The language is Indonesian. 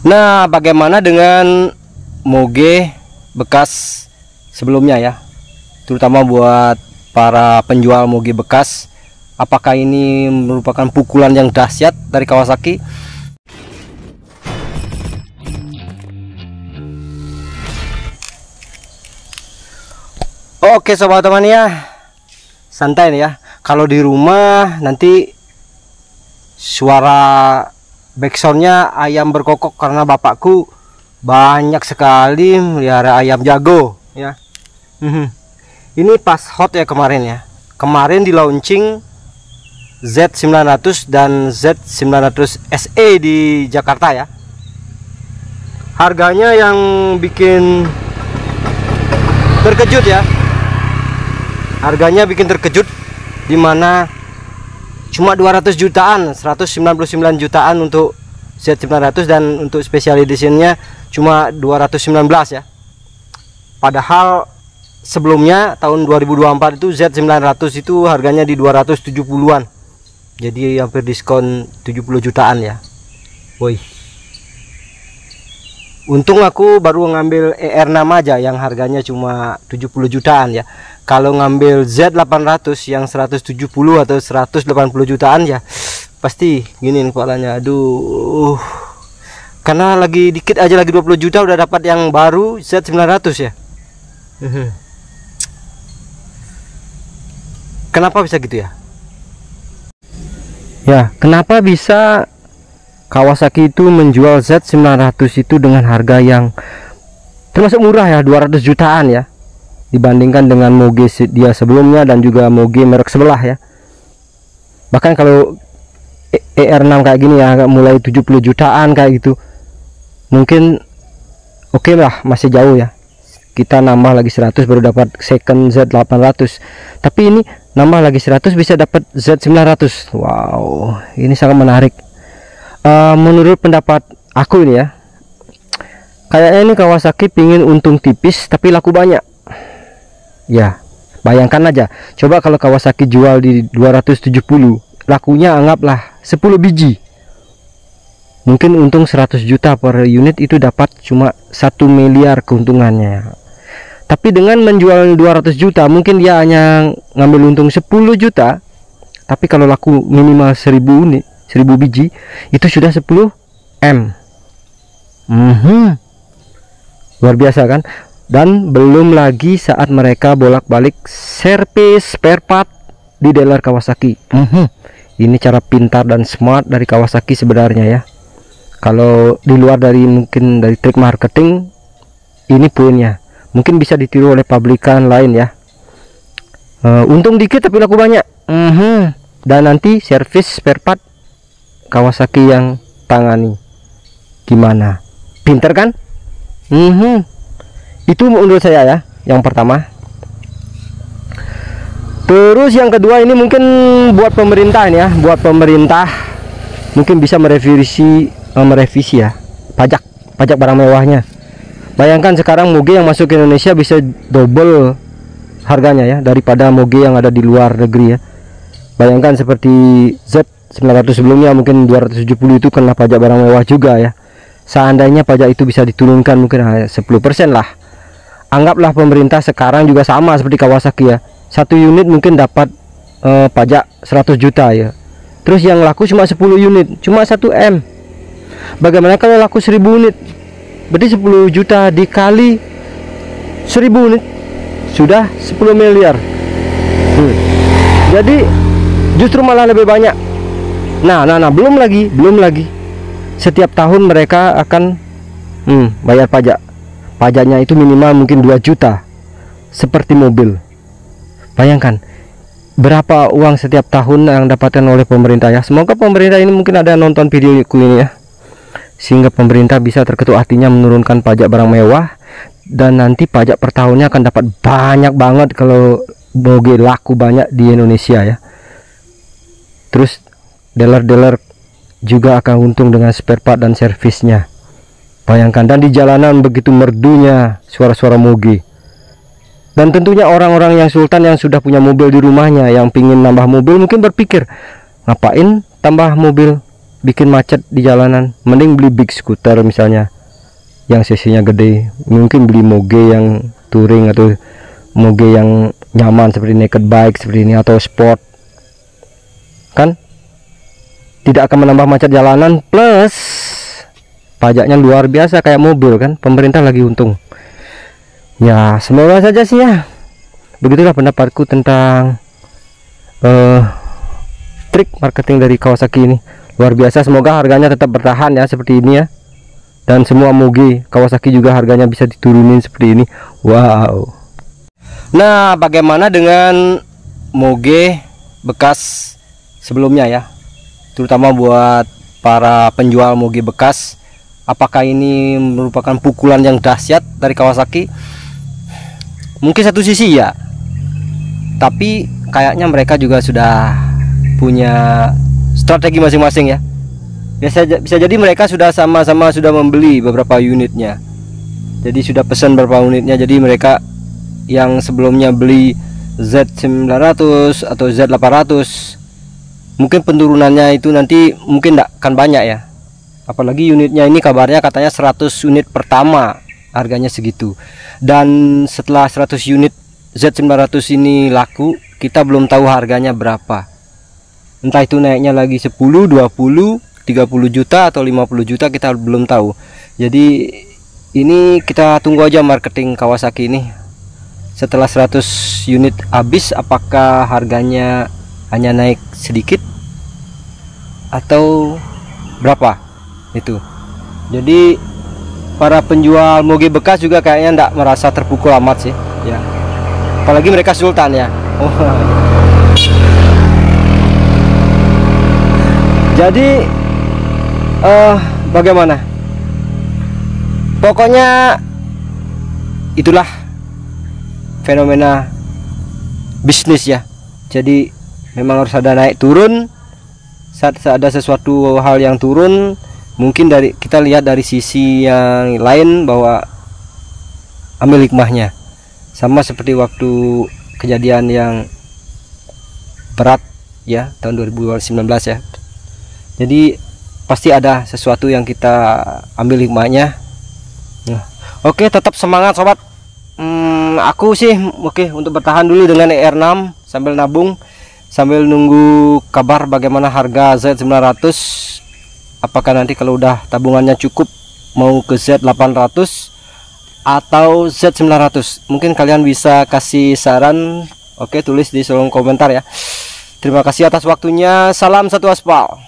Nah, bagaimana dengan moge bekas sebelumnya ya, terutama buat para penjual moge bekas? Apakah ini merupakan pukulan yang dahsyat dari Kawasaki? Oke sobat teman ya, santai nih ya. Kalau di rumah nanti suara backsoundnya ayam berkokok karena bapakku banyak sekali melihara ayam jago ya. Ini pas hot ya kemarin ya. Kemarin di launching Z900 dan Z900 SE di Jakarta ya. Harganya yang bikin terkejut ya. Harganya bikin terkejut, dimana cuma 200 jutaan, 199 jutaan untuk Z900 dan untuk special editionnya cuma 219 ya. Padahal sebelumnya tahun 2024 itu Z900 itu harganya di 270-an. Jadi hampir diskon 70 jutaan ya. Woi. Untung aku baru ngambil ER6 aja yang harganya cuma 70 jutaan ya. Kalau ngambil Z800 yang 170 atau 180 jutaan ya pasti gini kepalanya. Aduh. Karena lagi dikit aja, lagi 20 juta udah dapat yang baru Z900 ya. Kenapa bisa gitu ya? Ya, kenapa bisa Kawasaki itu menjual Z900 itu dengan harga yang termasuk murah ya, 200 jutaan ya, dibandingkan dengan moge dia sebelumnya dan juga moge merek sebelah ya. Bahkan kalau ER6 kayak gini ya mulai 70 jutaan kayak gitu, mungkin oke lah, masih jauh ya. Kita nambah lagi 100 baru dapat second Z800. Tapi ini nambah lagi 100 bisa dapat Z900. Wow, ini sangat menarik. Menurut pendapat aku ini ya, kayaknya ini Kawasaki pingin untung tipis tapi laku banyak. Ya, bayangkan aja. Coba kalau Kawasaki jual di 270, lakunya anggaplah 10 biji. Mungkin untung 100 juta per unit, itu dapat cuma 1 miliar keuntungannya. Tapi dengan menjual 200 juta mungkin dia hanya ngambil untung 10 juta. Tapi kalau laku minimal 1000 unit, 1000 biji, itu sudah 10 M. Luar biasa kan? Dan belum lagi saat mereka bolak-balik servis spare part di dealer Kawasaki. Ini cara pintar dan smart dari Kawasaki sebenarnya ya. Kalau di luar dari mungkin dari trik marketing, ini poinnya. Mungkin bisa ditiru oleh pabrikan lain ya. Untung dikit tapi laku banyak. Dan nanti servis spare part Kawasaki yang tangani. Gimana? Pinter kan? Itu menurut saya ya, yang pertama. Terus yang kedua ini mungkin buat pemerintah ini ya, buat pemerintah mungkin bisa merevisi ya pajak barang mewahnya. Bayangkan sekarang moge yang masuk ke Indonesia bisa double harganya ya daripada moge yang ada di luar negeri ya. Bayangkan seperti Z900 sebelumnya mungkin 270 itu kena pajak barang mewah juga ya. Seandainya pajak itu bisa diturunkan mungkin 10% lah. Anggaplah pemerintah sekarang juga sama seperti Kawasaki ya. Satu unit mungkin dapat pajak 100 juta ya. Terus yang laku cuma 10 unit, cuma 1 M. Bagaimana kalau laku 1000 unit? Berarti 10 juta dikali 1000 unit sudah 10 miliar. Jadi justru malah lebih banyak. Nah, belum lagi setiap tahun mereka akan bayar pajak. Pajaknya itu minimal mungkin 2 juta seperti mobil. Bayangkan berapa uang setiap tahun yang dapatkan oleh pemerintah ya. Semoga pemerintah ini mungkin ada nonton videoku ini ya, sehingga pemerintah bisa terketuk hatinya menurunkan pajak barang mewah. Dan nanti pajak per tahunnya akan dapat banyak banget kalau moge laku banyak di Indonesia ya. Terus dealer-dealer juga akan untung dengan spare part dan servisnya. Bayangkan, dan di jalanan begitu merdunya suara-suara moge. Dan tentunya orang-orang yang sultan yang sudah punya mobil di rumahnya, yang pingin nambah mobil, mungkin berpikir, ngapain tambah mobil bikin macet di jalanan. Mending beli big scooter misalnya yang cc-nya gede, mungkin beli moge yang touring atau moge yang nyaman seperti naked bike seperti ini atau sport, kan tidak akan menambah macet jalanan, plus pajaknya luar biasa kayak mobil kan, pemerintah lagi untung. Ya semoga saja sih ya. Begitulah pendapatku tentang trik marketing dari Kawasaki ini, luar biasa. Semoga harganya tetap bertahan ya seperti ini ya, dan semua moge Kawasaki juga harganya bisa diturunin seperti ini. Wow. Nah, bagaimana dengan moge bekas sebelumnya ya, terutama buat para penjual moge bekas? Apakah ini merupakan pukulan yang dahsyat dari Kawasaki? Mungkin satu sisi ya, tapi kayaknya mereka juga sudah punya strategi masing-masing ya. Bisa jadi mereka sudah sama-sama sudah membeli beberapa unitnya, jadi sudah pesan beberapa unitnya. Jadi mereka yang sebelumnya beli Z900 atau Z800, mungkin penurunannya itu nanti mungkin tidak akan banyak ya. Apalagi unitnya ini kabarnya katanya 100 unit pertama harganya segitu, dan setelah 100 unit Z900 ini laku, kita belum tahu harganya berapa. Entah itu naiknya lagi 10, 20, 30 juta atau 50 juta, kita belum tahu. Jadi ini kita tunggu aja marketing Kawasaki ini. Setelah 100 unit habis, apakah harganya hanya naik sedikit atau berapa itu. Jadi para penjual moge bekas juga kayaknya tidak merasa terpukul amat sih ya, apalagi mereka sultan ya. Jadi bagaimana, pokoknya itulah fenomena bisnis ya. Jadi memang harus ada naik turun. Saat ada sesuatu hal yang turun, mungkin kita lihat dari sisi yang lain bahwa ambil hikmahnya. Sama seperti waktu kejadian yang berat ya tahun 2019 ya. Jadi pasti ada sesuatu yang kita ambil hikmahnya. Nah, oke, tetap semangat sobat. Aku sih oke untuk bertahan dulu dengan ER6 sambil nabung, sambil nunggu kabar bagaimana harga Z900. Apakah nanti kalau udah tabungannya cukup mau ke Z800 atau Z900? Mungkin kalian bisa kasih saran. Oke, tulis di kolom komentar ya. Terima kasih atas waktunya. Salam satu aspal.